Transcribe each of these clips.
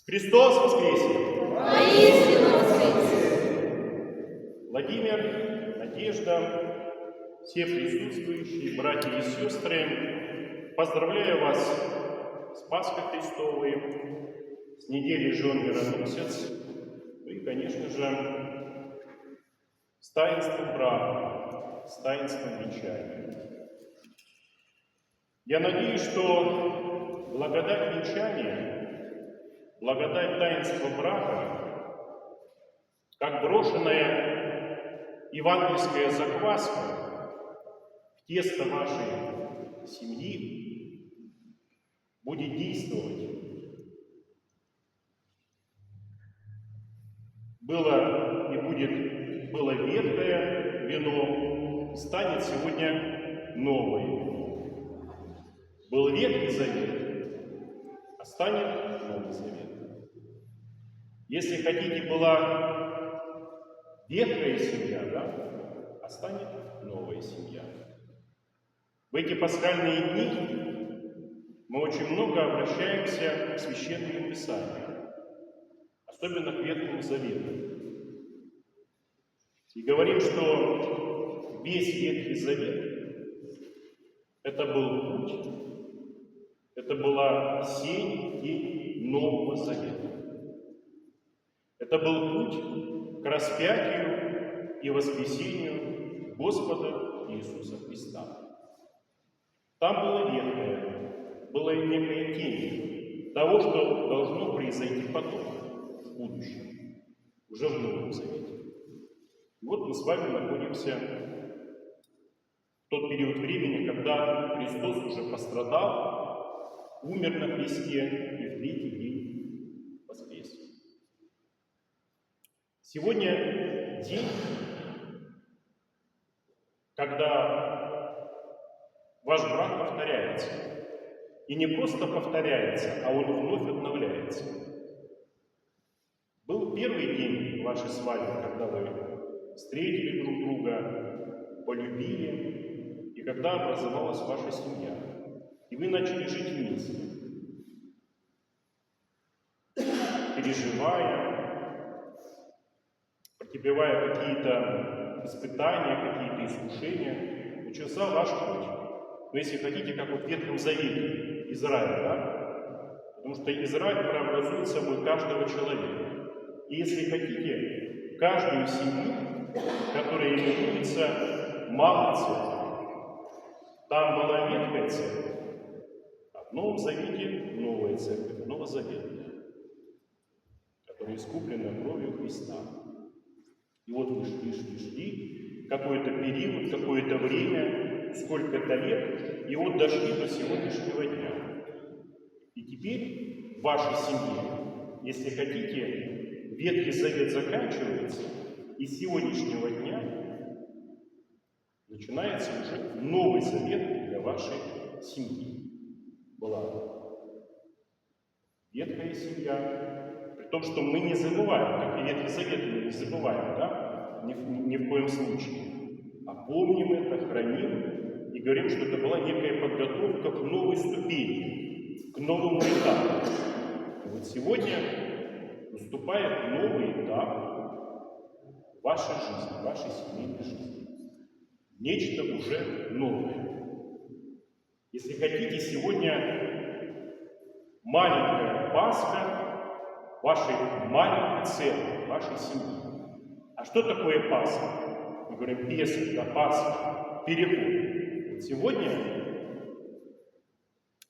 Христос воскресе! Воистину воскресе! Владимир, Надежда, все присутствующие, братья и сестры, поздравляю вас с Пасхой Христовой, с неделей жен Мироносец, ну и, конечно же, с таинством брака, с таинством венчания. Я надеюсь, что благодать венчания, благодать таинства брака, как брошенная евангельская закваска в тесто вашей семьи, будет действовать. Было ветхое вино, станет сегодня новое вино. Был Ветхий Завет, а станет Новый Завет. Если хотите, была ветхая семья, да, а станет новая семья. В эти пасхальные дни мы очень много обращаемся к Священному Писанию, особенно к Ветхому Завету. И говорим, что весь Ветхий Завет – это был путь, это была сень и Нового Завета. Это был путь к распятию и воскресению Господа Иисуса Христа. Там было ветхое, была некая тень того, что должно произойти потом, в будущем, уже в Новом Завете. И вот мы с вами находимся в тот период времени, когда Христос уже пострадал, умер на кресте и в третий день воскрес. Сегодня день, когда ваш брак повторяется. И не просто повторяется, а он вновь обновляется. Был первый день вашей свадьбы, когда вы встретили друг друга, полюбили, и когда образовалась ваша семья. И вы начали жить вместе, переживая, претерпевая какие-то испытания, какие-то искушения, начался ваш путь. Но если хотите, как вот в Ветхом Завете Израиль, да? Потому что Израиль преобразует собой каждого человека. И если хотите, каждую семью, которая именуется Малой Церковью. Там была Ветхая Церковь, а в Новом Завете Новая Церковь, Новозаветная, которая искуплена кровью Христа. И вот вы шли, какой-то период, какое-то время, сколько-то лет, и вот дошли до сегодняшнего дня. И теперь в вашей семье, если хотите, Ветхий Завет заканчивается, и с сегодняшнего дня начинается уже Новый Завет для вашей семьи. Была ветхая семья, при том, что мы не забываем, как и Ветхий Завет мы не забываем, да? Ни в коем случае. А помним это, храним и говорим, что это была некая подготовка к новой ступени, к новому этапу. И вот сегодня наступает новый этап вашей жизни, вашей семейной жизни. Нечто уже новое. Если хотите, сегодня маленькая Пасха вашей маленькой церкви, вашей семьи. А что такое Пасха? Мы говорим, Песах, да, Пасха, переход. Вот сегодня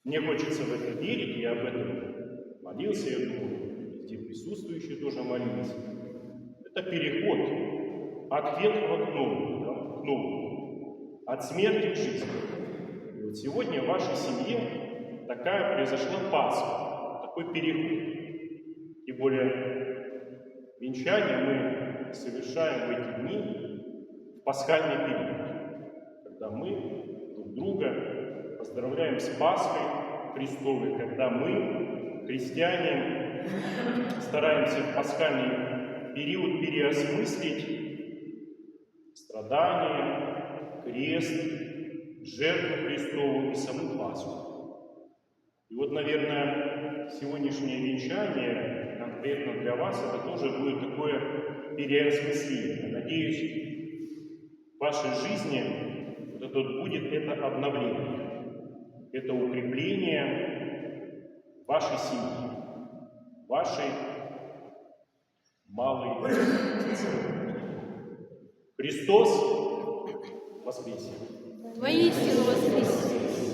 мне хочется в это верить, я об этом молился, я думаю, здесь присутствующие тоже молились. Это переход от ветхого к новому, да, к новому, от смерти к жизни. И вот сегодня в вашей семье такая произошла Пасха, такой переход. Тем более венчание мы совершаем в эти дни в пасхальный период, когда мы друг друга поздравляем с Пасхой Христовой, когда мы, христиане, стараемся в пасхальный период переосмыслить страдания, крест, жертву Христову и саму Пасху. И вот, наверное, сегодняшнее венчание, конкретно для вас, это тоже будет такое переосмысление. Надеюсь, в вашей жизни вот это вот будет это обновление, это укрепление вашей семьи, вашей малой церкви. Христос воскресе! Воистину воскресе!